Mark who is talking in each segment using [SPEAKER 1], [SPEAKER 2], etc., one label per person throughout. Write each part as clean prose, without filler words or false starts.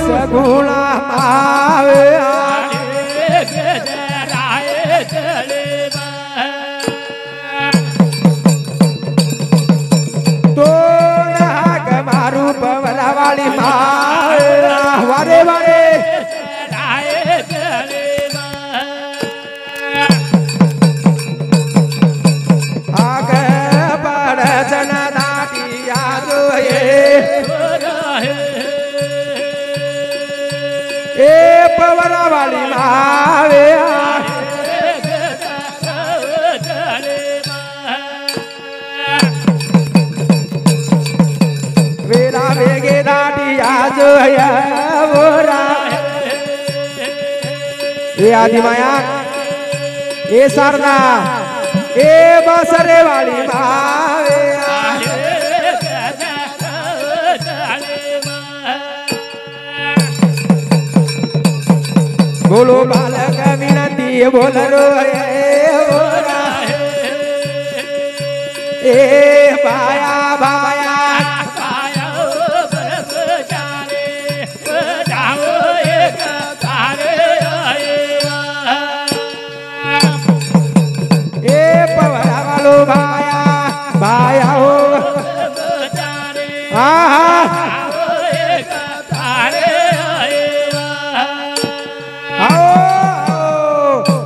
[SPEAKER 1] सगुणा आवे तो नाग मारू पवरा वाली वारे वारे आग बड़ जना दाटिया जो ए पवरा वाली मावे वेरा वेगे दाटिया जो बोरा ए आदि माया ए शारदा ए बसरे वाली मावे बोलो बालक विनती बोल रो ए बाया बाया ए पवरा वालो बाया बाया हो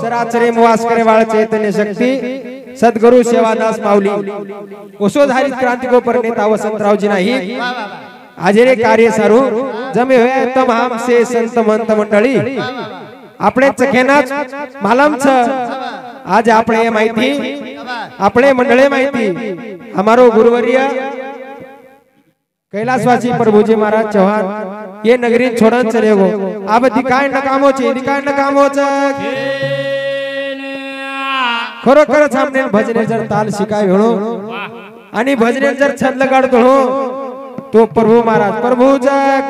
[SPEAKER 1] चराचरे मुवास करे वाला चैतन्य शक्ति सद्गुरु सेवादास माऊली ओसोधारित क्रांति को पर नेता वसंतराव जी नाही आज रे कार्य सारू जमे हुए तमाम से संत मंत मंडळी આપણે ચખેના માલમ છે आज આપણે એ માહિતી આપણે મંડળે માહિતી અમારો ગુરુવર્ય कैलाशवासी प्रभुजी महाराज चौहान ये नगरी छोड़न चले गो अब दिखाय नकामो छे खरोखर सामने भजने जर ताल शिकाय होणो आणि भजने जर छंद लगाडतो हो तो प्रभु महाराज प्रभु जग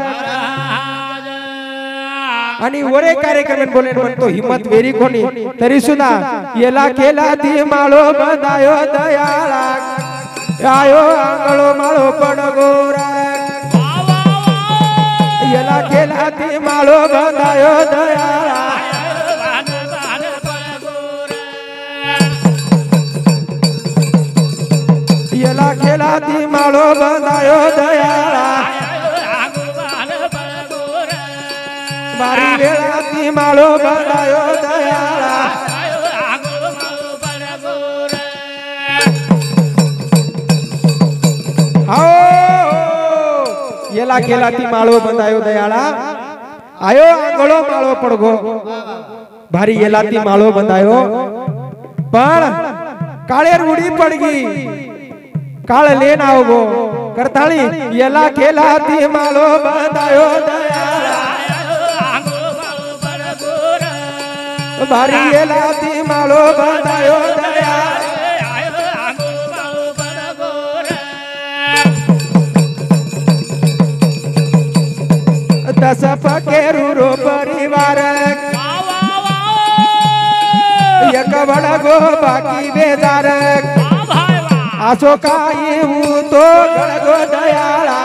[SPEAKER 1] आणि वरे कार्यक्रम बोले म्हणतो हिम्मत वेरी कोणी तरी सुद्धा येला केला ती माळो बंदायो दयाळा आयो आंगळो माळो पडगोरा येला केला ती माळो बंदायो दयाळा येला केला ती माळो बंदायो दयाळा बारी वेळा ती माळो बंदायो दयाळा येला केला ती माळो बंदायो दयाळा आयो आंगळो माळो पडगो भारी येला ती माळो बंदायो पण काळेर उडी पडगी काळ लेन आवगो करताळी येला केला ती माळो बंदायो दयाळा भारी येला ती माळो बंदायो दयाळा दस पकेरू रो परिवार एक बडगो बाकी बेजार आसो काही तो गडगो दयाळा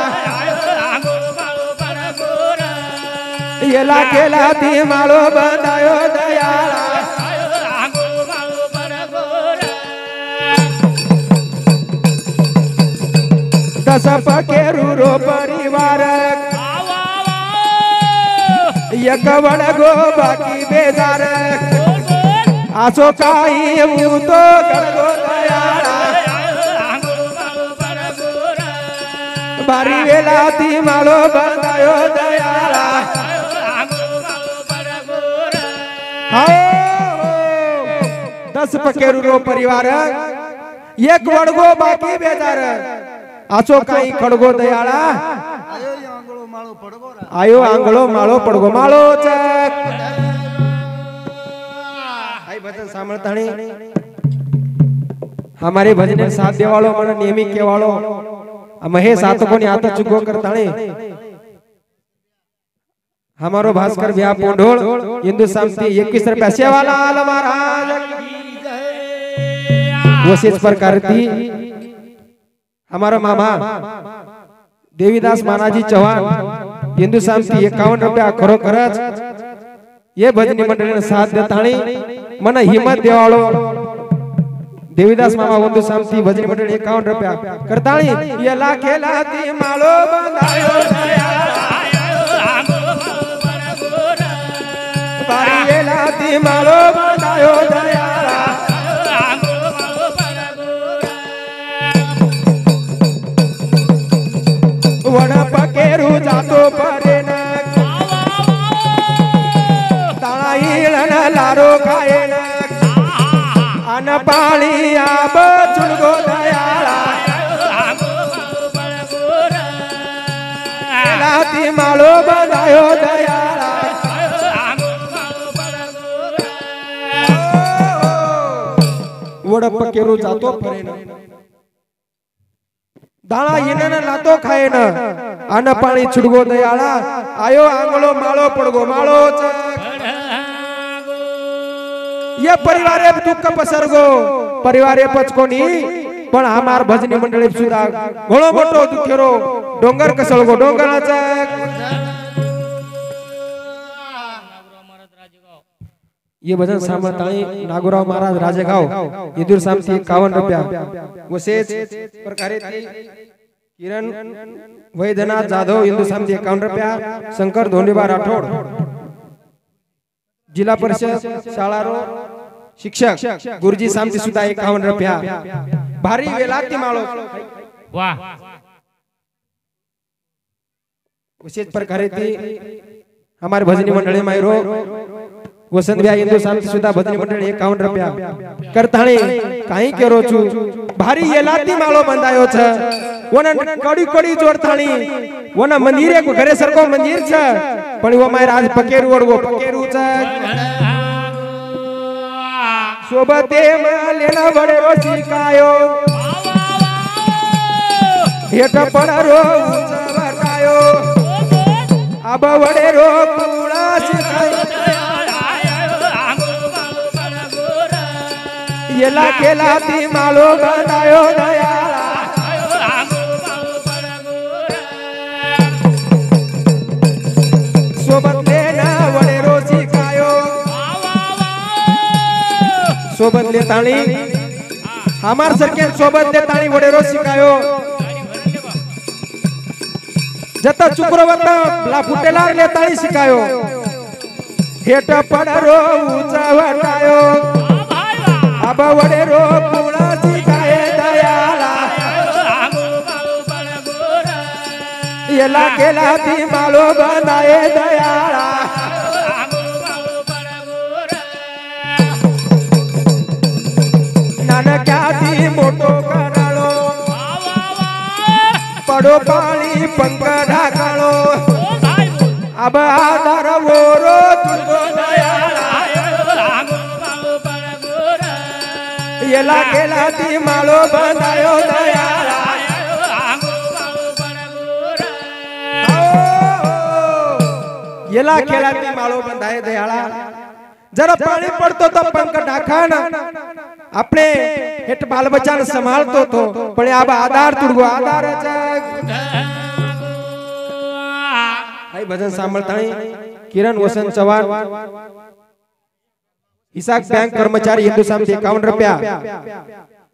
[SPEAKER 1] येला केला ती माळो बंदायो दयाळा दस पकेरू रो परिवार एक बडगो बाकी बेजार आसो काही तो गडगो दयाळा बारी वेला ती माळो बंदायो दयाळा दस पकेरू रो परिवार एक बडगो बाकी बेजार आसो काही खडगो दयाळा आयो आंगळो माळो पडगो माळो चक आई भजन सामळताणी हमारे भजन साथ देवाळो मन नेहमी केवाळो महे सातकोनी आता चुगो करताणे हमारो भास्कर भैया पोंढोळ हिंदुस्तान 21 रुपया सेवालाल महाराज वशिष्ठ प्रकार थी हमारा मामा देवीदास मानाजी चौहान हिंदू सामती 51 रुपया खरोखरच ये भजनी मंडळीने साथ देताणी મને हिम्मत देवाळो देवीदास मामा हिंदू सामती भजनी मंडळी 51 रुपया करताणी ये लाखेलाती माळो बांधायो बारीएलाती माळो बांधायो दयाळा वड पकेरू जातो परेना ताळाईळन लारो खायेना अन पाळी आब चुलगो दयाळा लाती माळो बंधायो दयाळा वड पकेरू जातो परेना दाळा येणन लातो खायन अन पाणी छुडगो दयाळा आयो आंगलो माळो पडगो माळो ये परिवारे दुःख पसरगो परिवारे पचकोनी पण हमार भजनी मंडळी सुद्धा घोळो मोठो दुखेरो डोंगर कसळगो डोंगराचा ये भजन सांभळताणी नागोराव महाराज राजेगाव इंदूर सामती 51 रुपया वसेच प्रकारे किरण वैद्यनाथ जाधव इंदूर सामती 51 रुपया शंकर धोंडीबा राठोड जिल्हा परिषद शाळा रो शिक्षक गुरुजी सामती सुद्धा 51 रुपया भारी वेलाती माळो वाह विशेष प्रकारे हमारे भजनी मंडळी मायरो वसंत ब्या हिंदू सामती सुद्धा भजनी मंडळी 51 रुपया करताणी काही केरो छु भारी येलाती माळो बंधायो छ वना कडी कडी जोडताणी वना मंदिरे को घरे सरको मंदिर छ पण वो माय राज पकेरू वडगो पकेरू छ सोबते मालेना वडेरो शिकायो हेट पडरो उंचवटायो अब वडेरो कुळा शिकायो येला केलाती माळो बंधायो दयाळा सोबतले ना वडेरो शिकायो सोबत लेताणी हमार सरके सोबत लेताणी वडेरो शिकायो जता चुक्रवता ला फुटेला लेताणी शिकायो हेट पडरो उंचवटायो अब वडेरो कुळा शिकाये दयाळा येला केलाती माळो बंधाये दयाळा नानक्याती मोठो कराळो पडो पाळी पंख ढाकाळो अब आधार वोरो तुझो दयाळा येला केलाती माळो बंधायो दयाळा येला केलाती माळो बंधाये दयाळा जरा पाणी पडतो तो पंख ढाखण अपने हेट बाल बच्चा संभालतो तो पण अब आधार तुडगो आधार हाय भजन सांभळताणी किरण वसंत चव्हाण हिसाब बैंक कर्मचारी हिंदू सामती 51 रुपया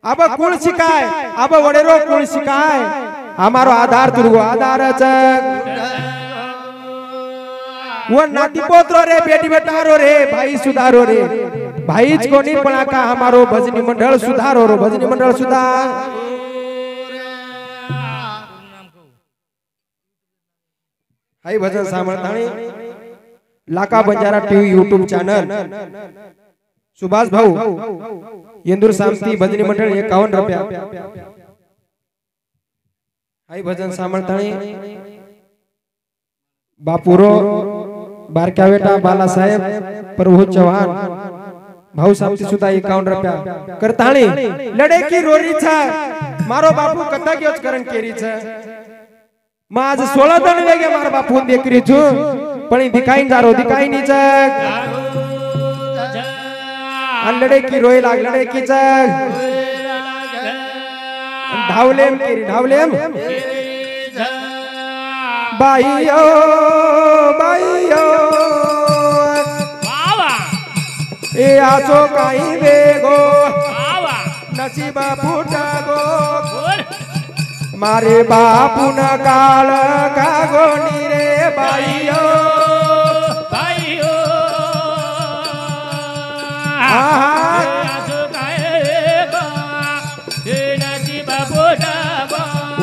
[SPEAKER 1] अब कुळ शिकाय अब वडेरो कुळ शिकाय हमारो आधार तुडगो आधार वो नाती पोत्रो रे बेटी बेटारो रे भाई सुधारो रे भाईच कोणी पण आका हमारो भजनी मंडळ सुधारो रो भजनी मंडळ सुधार हाय भजन सांभळताणी लाका Banjara TV YouTube channel Subhash भाऊ इंदूर सामती भजनी मंडळ 51 रुपया हाय भजन सांभळताणी बापुरो बारक्या बेटा बालासाहेब प्रभु चौहान भाऊ सामती सुद्धा 51 रुपया करताणी लड़े की रोरी छ मारो बापू कथा क्योच करण केरी छ माज 16 दन वेगे मार बापू देखरी छु पण दिखाई जारो दिखाई नी छ लड़े की रोई लाग लड़े की छ धावलेम केरी धावलेम बाईयो बाईयो ए आसो काही वेगो नसीब फुटगो मारे बापू न काळ कागो रे बाईयो
[SPEAKER 2] बाईयो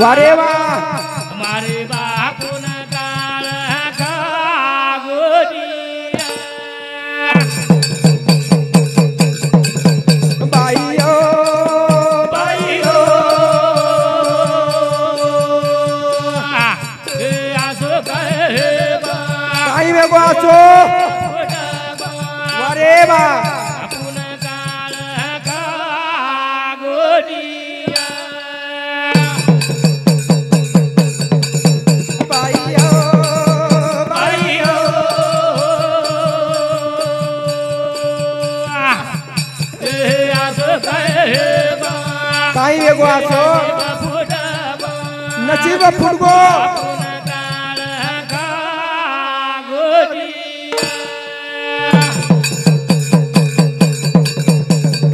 [SPEAKER 1] वारे वा
[SPEAKER 2] मारे बापू न काळ कागोनिया
[SPEAKER 1] बाईयो
[SPEAKER 2] बाईयो आसो
[SPEAKER 1] काही वेगो आसो वारे वा
[SPEAKER 2] बापू न काळ कागोनिया
[SPEAKER 1] बाईयो
[SPEAKER 2] बाईयो आसो
[SPEAKER 1] काही वेगो आसो नसीब फुटगो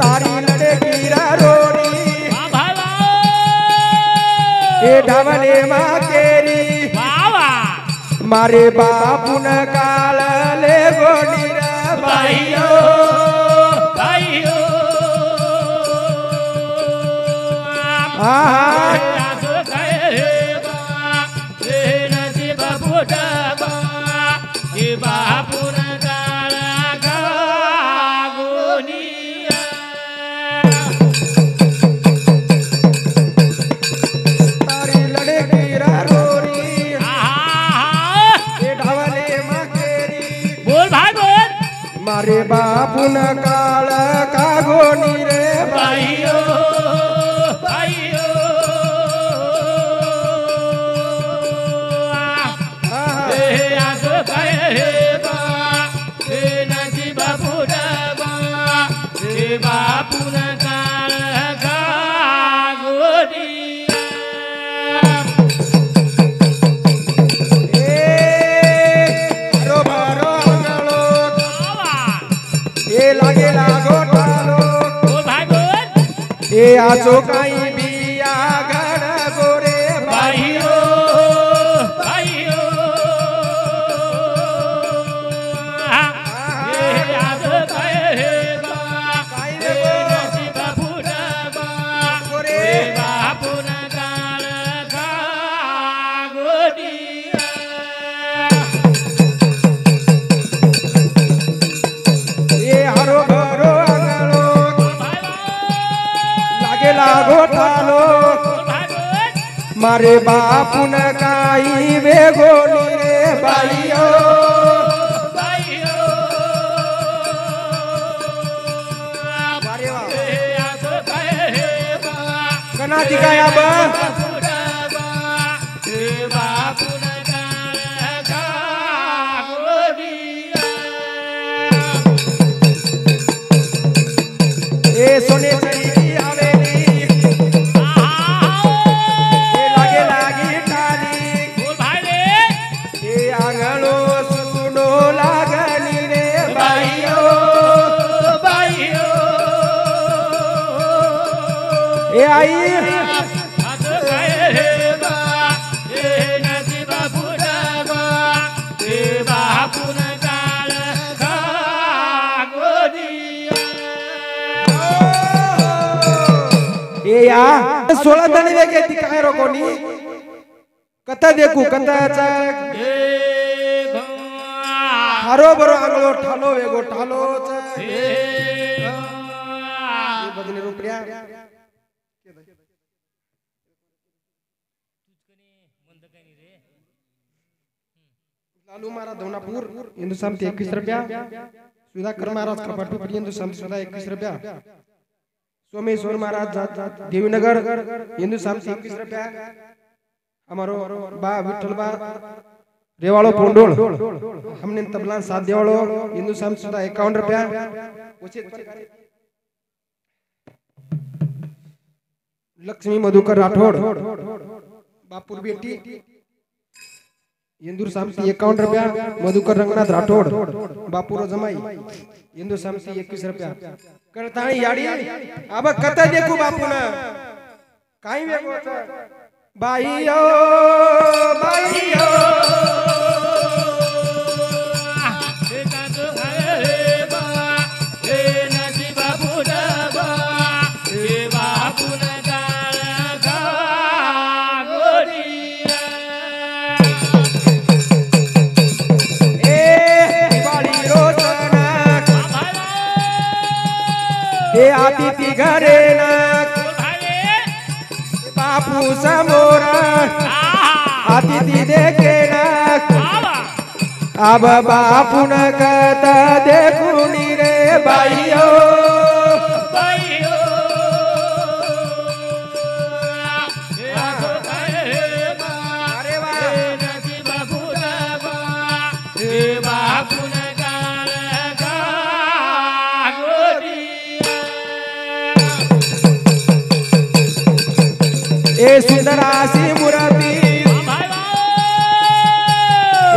[SPEAKER 1] तारी लड़े गिरा रोरी ए ढवले माँ केरी मारे बापू न काल ले गोनी रे बाईयो
[SPEAKER 2] बाईयो
[SPEAKER 1] आहा तारी लड़े गिरा रोरी ए ढवले माँ केरी
[SPEAKER 2] बोल भाई बोल
[SPEAKER 1] मारे बापू न काल का गोनी रे
[SPEAKER 2] भाइयो भाइयो हे आसो हे बा हे नजी बापू डबा हे बापू न काल का गोनिया
[SPEAKER 1] रो बारो अंगलो ए लागे लागो टालो
[SPEAKER 2] बोल भाई बोल
[SPEAKER 1] ए आसो काई बिया गड़ गोरे
[SPEAKER 2] भाइयो भाइयो हे आसो हे बा हे नजी बापू डबा
[SPEAKER 1] गोरे
[SPEAKER 2] हे बापू न काल का गोनिया
[SPEAKER 1] ए हरो भरो अंगलो लागे लागो टालो मारे बापू न काई वे गोनी रे बाईयो वारे वा कना दिखाया बा ए सोने चली आवेली ए लागे लागी टाली ए आंगलो सुनो लागली रे बाईयो ए आई ए या 16 दणी वेगे ती काय रो कोणी कथा देखू कथाचा हरो बरो आंगलो ठालो वेगो ठालो बदने रुपया लालू महाराज धवनापूर हिंदू सामती 21 रुपया सुधाकर महाराज कपाटपी हिंदू सामती सुधा 21 रुपया सोमेश्वर महाराज देवीनगर हिंदू सामती 21 रुपया हमारो बा विठल बा रेवाड़ो पोंडोल हमने तबला साथ देवाड़ो हिंदू सामती सुधा 51 रुपया लक्ष्मी मधुकर राठौड़ बापुर बेटी इंदूर सामती 51 रुपया मधुकर रंगनाथ राठौड़ बापूरो जमाई इंदूर सामती 21 रुपया करताणी याडी अब कत देखू बापूना काई वेगो छ बाईयो बाईयो आतिथी घरे ना बापू समोरा आतिथी देखे ना अब बापू न कहता देखूनी रे भाइयो ए सुंदरासी मूर्ति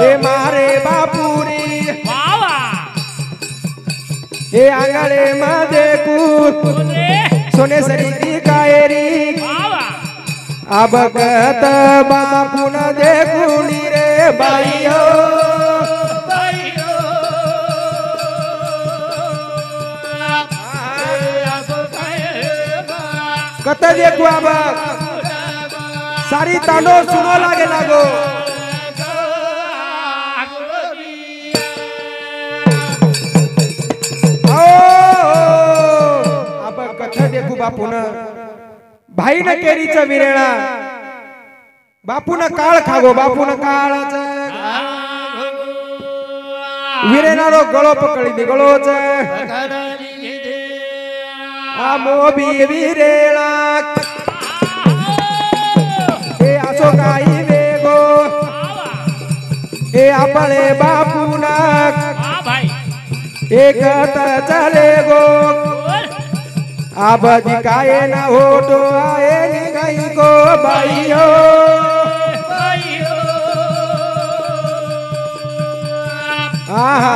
[SPEAKER 1] ए मारे बापूरी ए आंगणे में देखू सोने सरी की कायरी अब कहत बापू न देखू नी रे भाइयो कत देखू अब सारी तांडो सुनो लागे लागो अब कथा देखू बापू न भाई न केरीचा विरेणा बापू न काळ खागो बापू न काळाचा विरेणारो गळो पकडी दे गळोच आ मोबी विरेणा काही वेगो ए आपले बापूना एक चले गो अब दिखाए न होटो आए निगाई को भाइयो आहा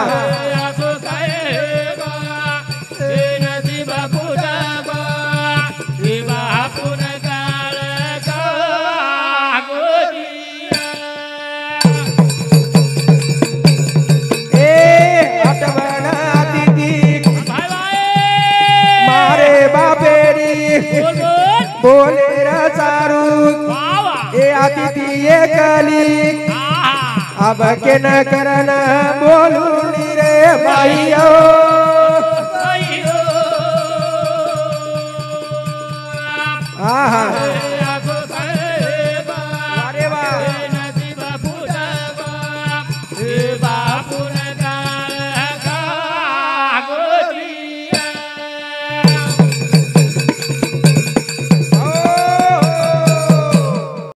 [SPEAKER 1] बोले रारू ए आतिथी ये कली अब के न करना बोलू नी रे भाइयो आहा